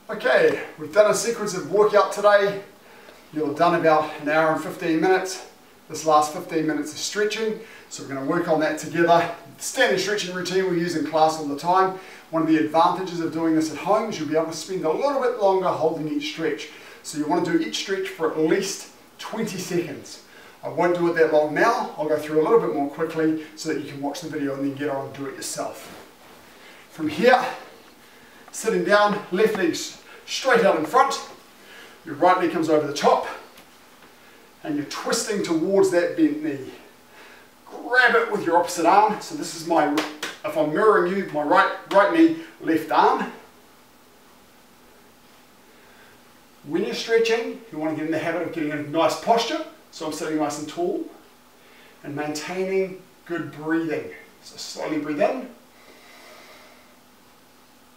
Okay, we've done a sequence of workout today. You'll have done about an hour and 15 minutes. This last 15 minutes is stretching, so we're going to work on that together. The standard stretching routine we use in class all the time. One of the advantages of doing this at home is you'll be able to spend a little bit longer holding each stretch. So you want to do each stretch for at least 20 seconds. I won't do it that long now. I'll go through a little bit more quickly so that you can watch the video and then get on and do it yourself. From here, sitting down, left leg straight out in front, your right leg comes over the top, and you're twisting towards that bent knee. Grab it with your opposite arm. So this is my, if I'm mirroring you, my right knee, left arm. When you're stretching, you want to get in the habit of getting a nice posture. So I'm sitting nice and tall and maintaining good breathing. So slowly breathe in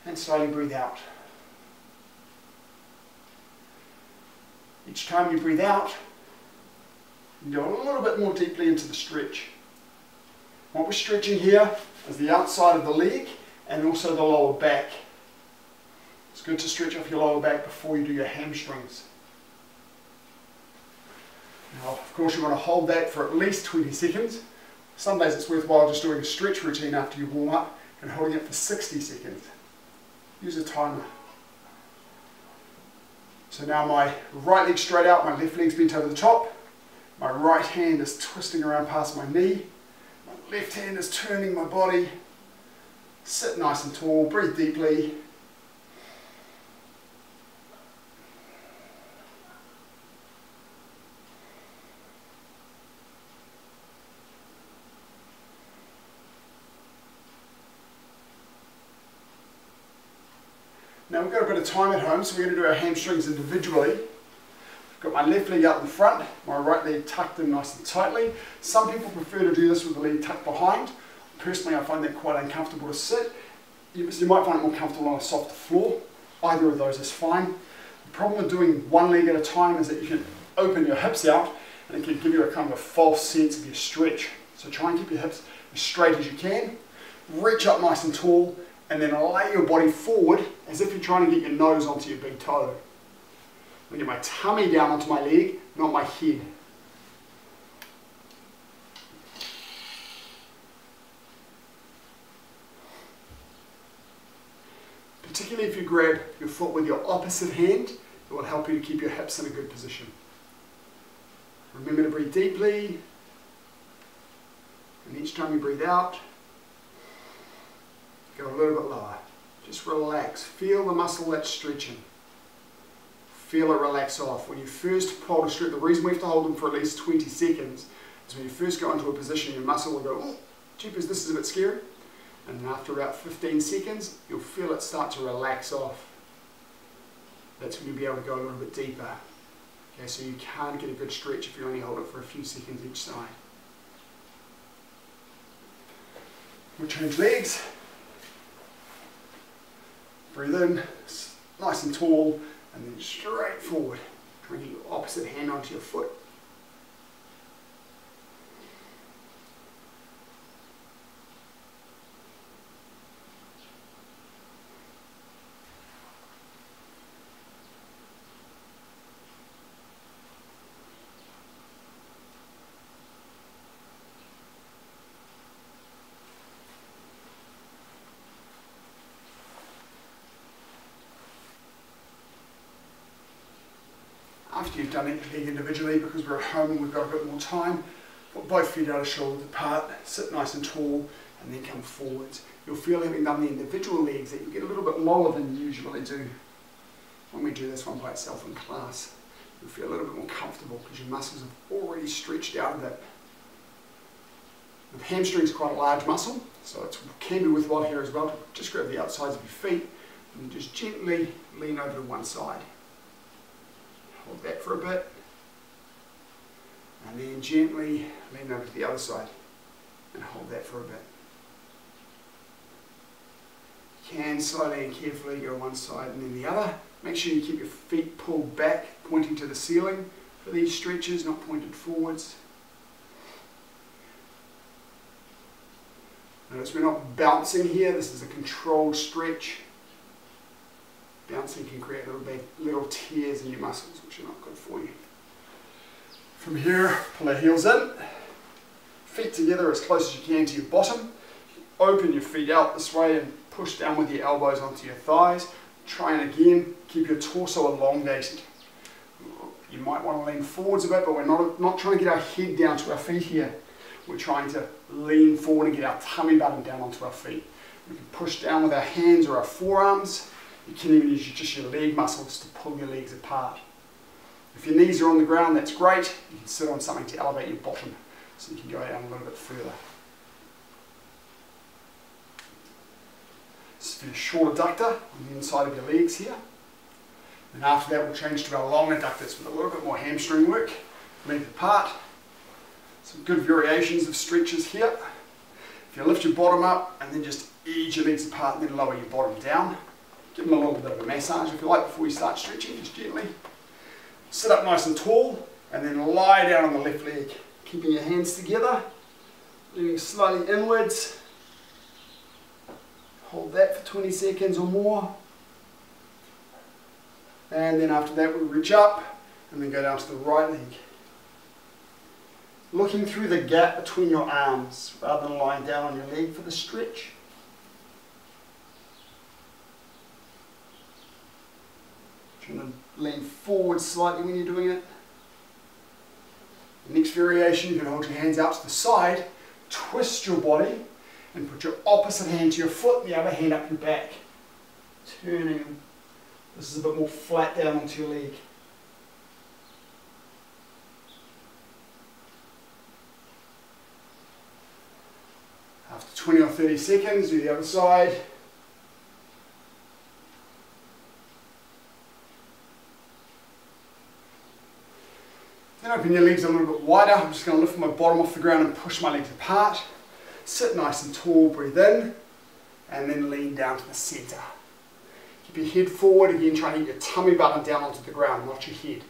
and slowly breathe out. Each time you breathe out, you go a little bit more deeply into the stretch. What we're stretching here is the outside of the leg and also the lower back. It's good to stretch off your lower back before you do your hamstrings. Now, of course, you want to hold that for at least 20 seconds. Some days it's worthwhile just doing a stretch routine after you warm up and holding it for 60 seconds. Use a timer. So now my right leg straight out, my left leg's bent over the top. My right hand is twisting around past my knee. My left hand is turning my body. Sit nice and tall, breathe deeply. Now we've got a bit of time at home, so we're going to do our hamstrings individually. I've got my left leg out in front, my right leg tucked in nice and tightly. Some people prefer to do this with the leg tucked behind. Personally, I find that quite uncomfortable to sit. You might find it more comfortable on a softer floor. Either of those is fine. The problem with doing one leg at a time is that you can open your hips out and it can give you a kind of a false sense of your stretch. So try and keep your hips as straight as you can. Reach up nice and tall, and then lay your body forward as if you're trying to get your nose onto your big toe. I get my tummy down onto my leg, not my head. Particularly if you grab your foot with your opposite hand, it will help you to keep your hips in a good position. Remember to breathe deeply, and each time you breathe out, go a little bit lower. Just relax. Feel the muscle that's stretching. Feel it relax off. When you first hold a stretch, the reason we have to hold them for at least 20 seconds is when you first go into a position, your muscle will go, oh, jeepers, this is a bit scary. And then after about 15 seconds, you'll feel it start to relax off. That's when you'll be able to go a little bit deeper. Okay, so you can't get a good stretch if you only hold it for a few seconds each side. We'll change legs. Breathe in, nice and tall, and then straight forward. Try and get your opposite hand onto your foot. After you've done each leg individually, because we're at home and we've got a bit more time, put both feet out of shoulders apart, sit nice and tall, and then come forwards. You'll feel, having done the individual legs, that you get a little bit lower than you usually do when we do this one by itself in class. You'll feel a little bit more comfortable because your muscles have already stretched out a bit. The hamstring is quite a large muscle, so it can be worthwhile here as well to just grab the outsides of your feet and just gently lean over to one side. Hold that for a bit, and then gently lean over to the other side and hold that for a bit. You can slowly and carefully go one side and then the other. Make sure you keep your feet pulled back, pointing to the ceiling for these stretches, not pointed forwards. Notice we're not bouncing here, this is a controlled stretch. Bouncing can create little tears in your muscles, which are not good for you. From here, pull our heels in, feet together as close as you can to your bottom. Open your feet out this way and push down with your elbows onto your thighs. Try and again, keep your torso elongated. You might want to lean forwards a bit, but we're not trying to get our head down to our feet here. We're trying to lean forward and get our tummy button down onto our feet. We can push down with our hands or our forearms. You can even use just your leg muscles to pull your legs apart. If your knees are on the ground, that's great. You can sit on something to elevate your bottom so you can go down a little bit further. This is for your short adductor on the inside of your legs here. And after that, we'll change to our long adductors with a little bit more hamstring work, length apart. Some good variations of stretches here. If you lift your bottom up and then just ease your legs apart and then lower your bottom down. Give them a little bit of a massage if you like before you start stretching, just gently. Sit up nice and tall and then lie down on the left leg. Keeping your hands together, leaning slightly inwards. Hold that for 20 seconds or more. And then after that we reach up and then go down to the right leg. Looking through the gap between your arms rather than lying down on your leg for the stretch. Trying to lean forward slightly when you're doing it. The next variation, you can hold your hands out to the side, twist your body, and put your opposite hand to your foot and the other hand up your back. Turning. This is a bit more flat down onto your leg. After 20 or 30 seconds, do the other side. Then open your legs a little bit wider. I'm just going to lift my bottom off the ground and push my legs apart. Sit nice and tall, breathe in, and then lean down to the center. Keep your head forward, again try to get your tummy button down onto the ground, not your head.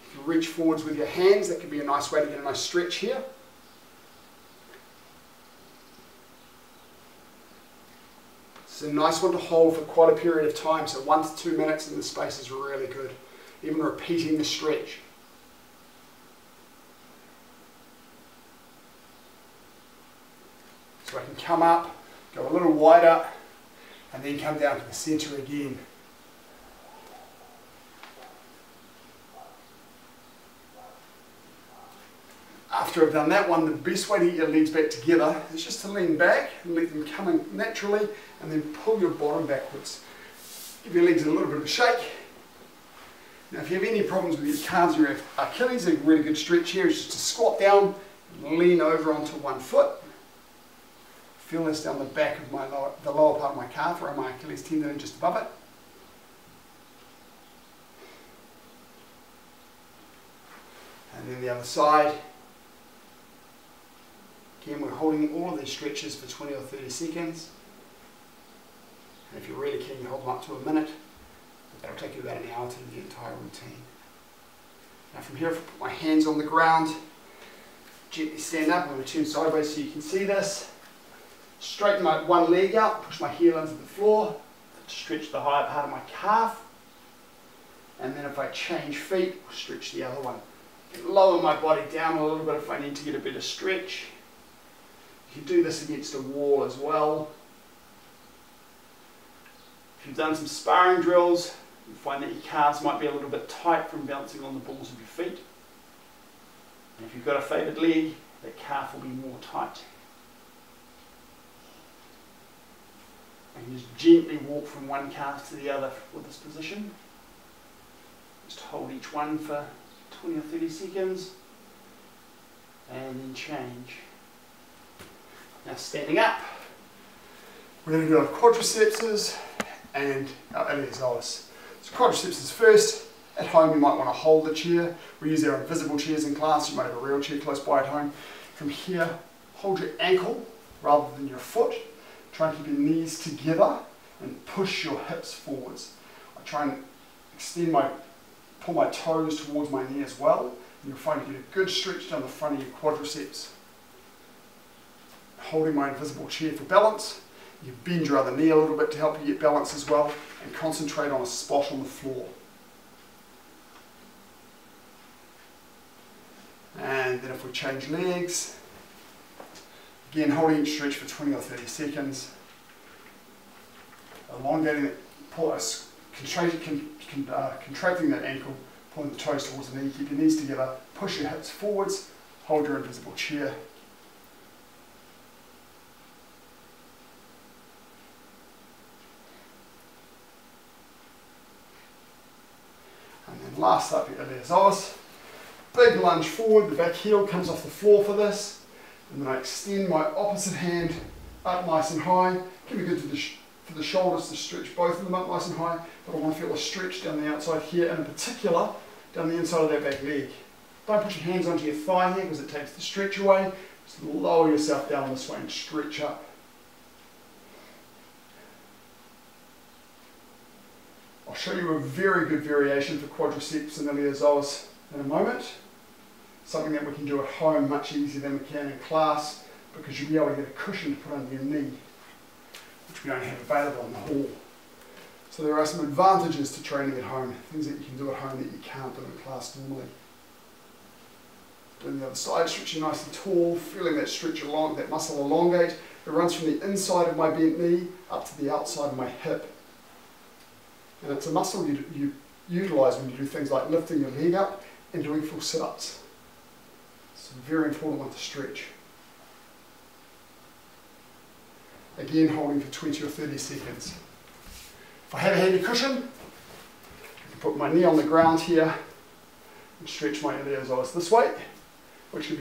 If you reach forwards with your hands, that could be a nice way to get a nice stretch here. It's a nice one to hold for quite a period of time, so 1 to 2 minutes in this space is really good. Even repeating the stretch. So I can come up, go a little wider, and then come down to the center again. After I've done that one, the best way to get your legs back together is just to lean back and let them come in naturally, and then pull your bottom backwards. Give your legs a little bit of a shake. Now if you have any problems with your calves or your Achilles, a really good stretch here is just to squat down and lean over onto one foot. Feel this down the back of the lower part of my calf, around my Achilles tendon and just above it. And then the other side. Again, we're holding all of these stretches for 20 or 30 seconds. And if you're really keen, you hold them up to a minute. But that'll take you about an hour to do the entire routine. Now from here, if I put my hands on the ground, gently stand up. I'm going to turn sideways so you can see this. Straighten my one leg out, push my heel into the floor, stretch the higher part of my calf, and then if I change feet, stretch the other one. Lower my body down a little bit if I need to get a better stretch. You can do this against a wall as well. If you've done some sparring drills, you find that your calves might be a little bit tight from bouncing on the balls of your feet. And if you've got a favored leg, the calf will be more tight. And just gently walk from one calf to the other with this position. Just hold each one for 20 or 30 seconds and then change. Now standing up, we're going to do our quadricepses and our iliopsoas. So quadricepses first. At home you might want to hold the chair. We use our invisible chairs in class. You might have a real chair close by at home. From here, hold your ankle rather than your foot. Try and keep your knees together and push your hips forwards. I try and pull my toes towards my knee as well. And you'll find you get a good stretch down the front of your quadriceps. Holding my invisible chair for balance. You bend your other knee a little bit to help you get balance as well. and concentrate on a spot on the floor. And then if we change legs, again holding each stretch for 20 or 30 seconds, elongating it, contracting that ankle, pulling the toes towards the knee, keep your knees together, push your hips forwards, hold your invisible chair. And then last up, your iliopsoas. Big lunge forward, the back heel comes off the floor for this. And then I extend my opposite hand up nice and high. Can be good for the shoulders to stretch both of them up nice and high, but I want to feel a stretch down the outside here, and in particular, down the inside of that back leg. Don't put your hands onto your thigh here because it takes the stretch away. Just lower yourself down this way and stretch up. I'll show you a very good variation for quadriceps and iliopsoas in a moment. Something that we can do at home much easier than we can in class, because you'll be able to get a cushion to put under your knee, which we don't have available in the hall. So there are some advantages to training at home, things that you can do at home that you can't do in class normally. Doing the other side, stretching nice and tall, feeling that stretch along, that muscle elongate. It runs from the inside of my bent knee up to the outside of my hip. And it's a muscle you utilise when you do things like lifting your leg up and doing full sit-ups. It's a very important one to stretch. Again, holding for 20 or 30 seconds. If I have a handy cushion, I can put my knee on the ground here and stretch my iliopsoas this way, which can be